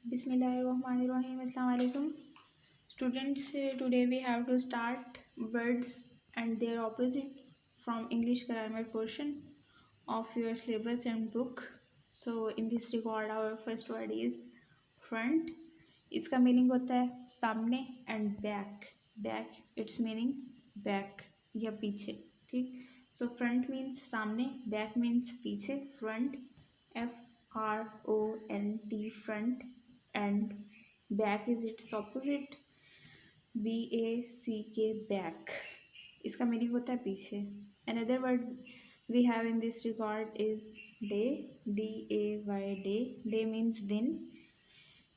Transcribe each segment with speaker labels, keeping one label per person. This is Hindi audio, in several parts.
Speaker 1: Bismillahirrahmanirrahim. Assalamu alaikum. Students, today we have to start words and their opposite from English grammar portion of your syllabus and book. So in this record our first word is front. इसका मीनिंग होता है सामने and back. Back its meaning back या पीछे. ठीक. So front means सामने, back means पीछे. Front FRONT front and back is its opposite BACK back. इसका मीनिंग होता है पीछे. Another word we have in this record is day. DAY day. Day means दिन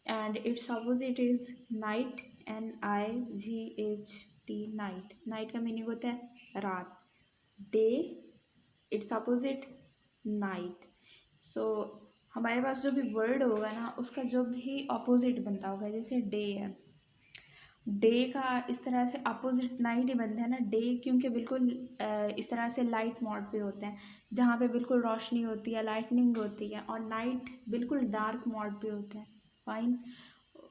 Speaker 1: and its opposite is night. NIGHT night. Night का मीनिंग होता है रात. Day its opposite night. So हमारे पास जो भी वर्ड होगा ना उसका जो भी अपोजिट बनता होगा, जैसे डे है, डे का इस तरह से अपोजिट नाइट ही बनता है ना. डे क्योंकि बिल्कुल इस तरह से लाइट मोड पे होते हैं जहाँ पे बिल्कुल रोशनी होती है, लाइटनिंग होती है, और नाइट बिल्कुल डार्क मोड पे होता है. फाइन,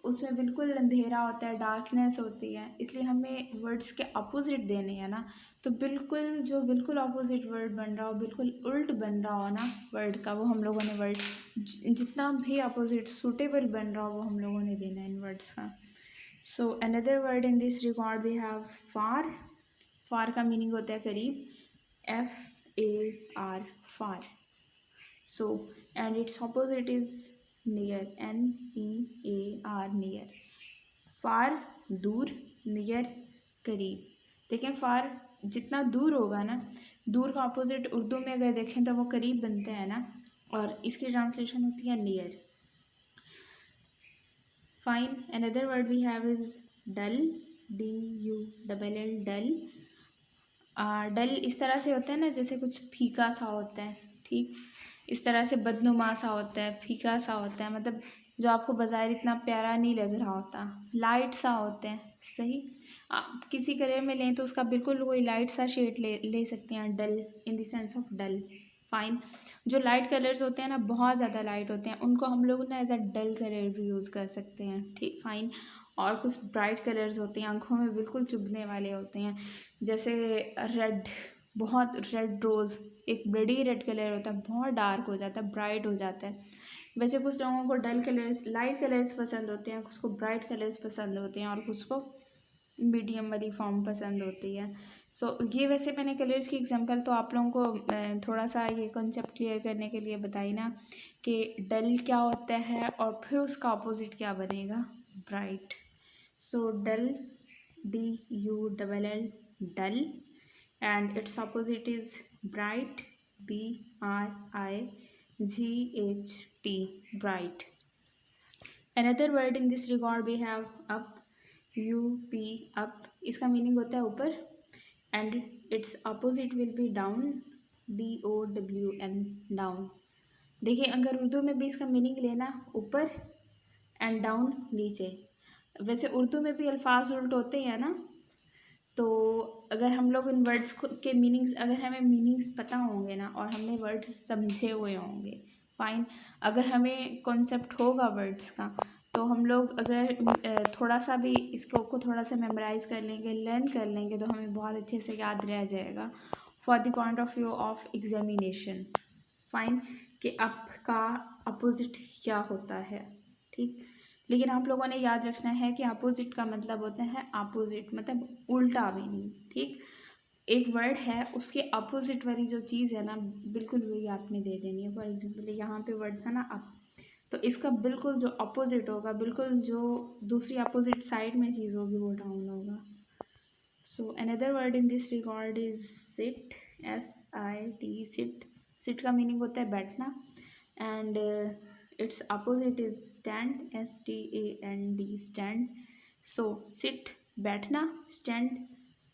Speaker 1: उसमें बिल्कुल अंधेरा होता है, डार्कनेस होती है. इसलिए हमें वर्ड्स के अपोजिट देने हैं ना, तो बिल्कुल जो बिल्कुल अपोजिट वर्ड बन रहा हो, बिल्कुल उल्ट बन रहा हो ना वर्ड का, वो हम लोगों ने वर्ड जितना भी अपोजिट सूटेबल बन रहा हो वो हम लोगों ने देना है इन वर्ड्स का. So another word in this record we have far. Far का मीनिंग होता है करीब. FAR far. So and its opposite is near. NEAR near. Far दूर, नियर करीब. देखें फार जितना दूर होगा ना, दूर का अपोजिट उर्दू में अगर देखें तो वो करीब बनता है ना, और इसकी ट्रांसलेशन होती है near. Fine, another word we have is dull. DULL dull. Dull इस तरह से होता है ना जैसे कुछ फीका सा होता है. ठीक, इस तरह से बदनुमा सा होता है, फीका सा होता है, मतलब जो आपको बाज़ाहिर इतना प्यारा नहीं लग रहा होता, लाइट सा होता है. सही, आप किसी कलर में लें तो उसका बिल्कुल कोई लाइट सा शेड ले सकते हैं. Dull in the sense of dull. Fine, जो लाइट कलर्स होते हैं ना, बहुत ज़्यादा लाइट होते हैं, उनको हम लोग ना एज अ डल कलर भी यूज़ कर सकते हैं. ठीक, फाइन. और कुछ ब्राइट कलर्स होते हैं, आंखों में बिल्कुल चुभने वाले होते हैं, जैसे रेड. बहुत रेड रोज़ एक बड़ी रेड कलर होता है, बहुत डार्क हो जाता है, ब्राइट हो जाता है. वैसे कुछ लोगों को डल कलर्स, लाइट कलर्स पसंद होते हैं, कुछ को ब्राइट कलर्स पसंद होते हैं, और कुछ को मीडियम वाली फॉर्म पसंद होती है. सो ये वैसे मैंने कलर्स की एग्जांपल तो आप लोगों को थोड़ा सा ये कॉन्सेप्ट क्लियर करने के लिए बताई ना कि डल क्या होता है और फिर उसका अपोजिट क्या बनेगा, bright. So dull, DULL dull, and its opposite is bright. BRIGHT bright. Another word in this regard we have up. UP up. इसका मीनिंग होता है ऊपर, and its opposite will be down. DOWN down. देखिए अगर उर्दू में भी इसका मीनिंग लेना ऊपर एंड डाउन नीचे. वैसे उर्दू में भी अल्फाज उल्ट होते हैं ना, तो अगर हम लोग इन वर्ड्स के मीनिंग्स, अगर हमें मीनिंग्स पता होंगे ना और हमने वर्ड्स समझे हुए होंगे, फाइन, अगर हमें कॉन्सेप्ट होगा वर्ड्स का, तो हम लोग अगर थोड़ा सा भी इसको थोड़ा सा मेमोराइज़ कर लेंगे, लर्न कर लेंगे, तो हमें बहुत अच्छे से याद रह जाएगा for the point of view of examination. Fine, कि अप का अपोजिट क्या होता है. ठीक, लेकिन आप लोगों ने याद रखना है कि अपोजिट का मतलब होता है अपोजिट, मतलब उल्टा मीनिंग. ठीक, एक वर्ड है उसके अपोजिट वाली जो चीज़ है ना, बिल्कुल वही आपने दे देनी है. फॉर एग्जाम्पल यहाँ पे वर्ड था ना अप, तो इसका बिल्कुल जो अपोजिट होगा, बिल्कुल जो दूसरी अपोजिट साइड में चीज़ होगी वो डाउन होगा. So another word in this record is sit. SIT sit. Sit का मीनिंग होता है बैठना, and its opposite is stand. STAND stand. So sit बैठना, stand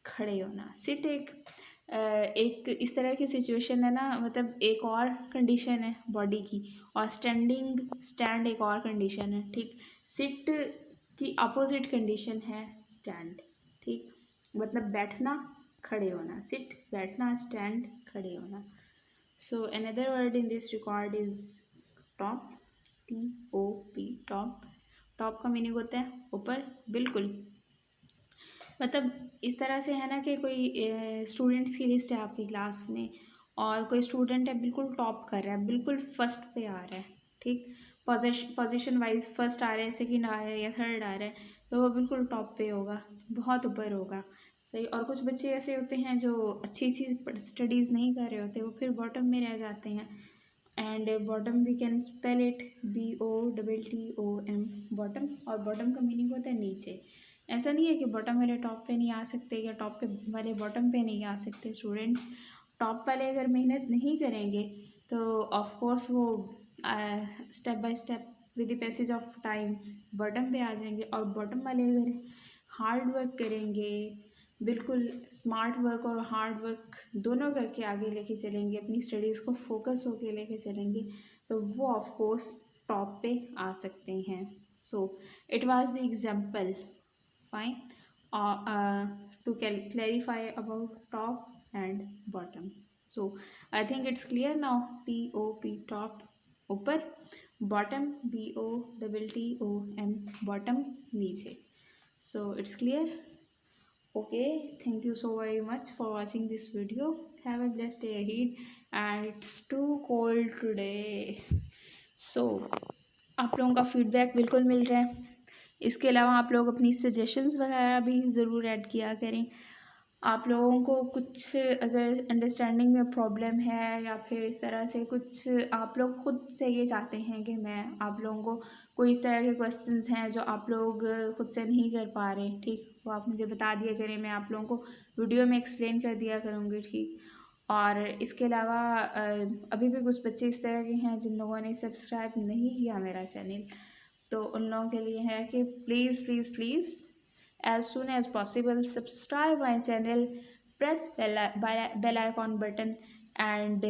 Speaker 1: खड़े होना. sit एक इस तरह की सिचुएशन है ना, मतलब एक और कंडीशन है बॉडी की, और स्टैंड एक और कंडीशन है. ठीक, sit की अपोजिट कंडीशन है stand. ठीक, मतलब बैठना, खड़े होना. sit बैठना, stand खड़े होना. So another word in this record is top. TOP top. Top का मीनिंग होता है ऊपर, बिल्कुल। मतलब इस तरह से है ना कि कोई स्टूडेंट्स की लिस्ट है आपकी क्लास में और कोई स्टूडेंट है बिल्कुल टॉप कर रहा है, बिल्कुल फर्स्ट पे आ रहा है, ठीक, पोजीशन वाइज फर्स्ट आ रहा है, सेकंड आ रहा है या थर्ड आ रहा है, तो वो बिल्कुल टॉप पे होगा, बहुत ऊपर होगा, सही। और कुछ बच्चे ऐसे होते हैं जो अच्छी अच्छी स्टडीज़ नहीं कर रहे होते, वो फिर बॉटम में रह जाते हैं। And bottom we can spell it BOTTOM, bottom. और बॉटम का मीनिंग होता है नीचे। ऐसा नहीं है कि बॉटम वाले टॉप पे नहीं आ सकते या टॉप पे वाले बॉटम पे नहीं आ सकते। स्टूडेंट्स टॉप वाले अगर मेहनत नहीं करेंगे तो ऑफ कोर्स वो step by step with the passage of time bottom पे आ जाएंगे। और बॉटम वाले अगर हार्ड वर्क करेंगे, बिल्कुल स्मार्ट वर्क और हार्ड वर्क दोनों करके आगे लेके चलेंगे, अपनी स्टडीज़ को फोकस होके लेके चलेंगे, तो वो ऑफ कोर्स टॉप पे आ सकते हैं। So it was the example, fine, to clarify about top and bottom. So I think it's clear now. TOP, top, ऊपर, bottom, BOTTOM, bottom, नीचे. So it's clear. Okay, thank you so very much for watching this video. Have a blessed day ahead. And it's too cold today. So आप लोगों का फीडबैक बिल्कुल मिल रहा है। इसके अलावा आप लोग अपनी सजेशंस वगैरह भी ज़रूर ऐड किया करें। आप लोगों को कुछ अगर अंडरस्टैंडिंग में प्रॉब्लम है या फिर इस तरह से कुछ आप लोग खुद से ये चाहते हैं कि मैं आप लोगों को कोई इस तरह के क्वेश्चंस हैं जो आप लोग खुद से नहीं कर पा रहे, ठीक, वो आप मुझे बता दिया करें, मैं आप लोगों को वीडियो में एक्सप्लेन कर दिया करूँगी, ठीक। और इसके अलावा अभी भी कुछ बच्चे इस तरह के हैं जिन लोगों ने सब्सक्राइब नहीं किया मेरा चैनल, तो उन लोगों के लिए है कि please please please as soon as possible subscribe my channel, press bell icon button and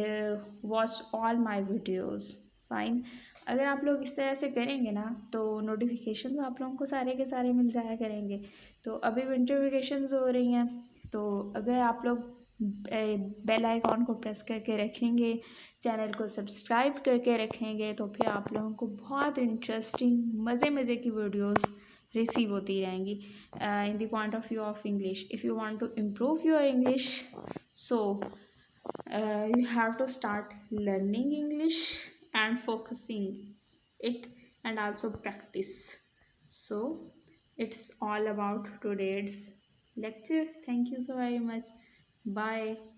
Speaker 1: watch all my videos, fine। अगर आप लोग इस तरह से करेंगे ना तो नोटिफिकेशन आप लोगों को सारे के सारे मिल जाया करेंगे। तो अभी विंटर वेकेशंस हो रही हैं, तो अगर आप लोग बेल आइकॉन को प्रेस करके रखेंगे, चैनल को सब्सक्राइब करके रखेंगे, तो फिर आप लोगों को बहुत इंटरेस्टिंग मज़े मज़े की वीडियोस रिसीव होती रहेंगी in the point of view of English. If you want to improve your English, so you have to start learning English and focusing it and also practice. So it's all about today's lecture. Thank you so very much. Bye.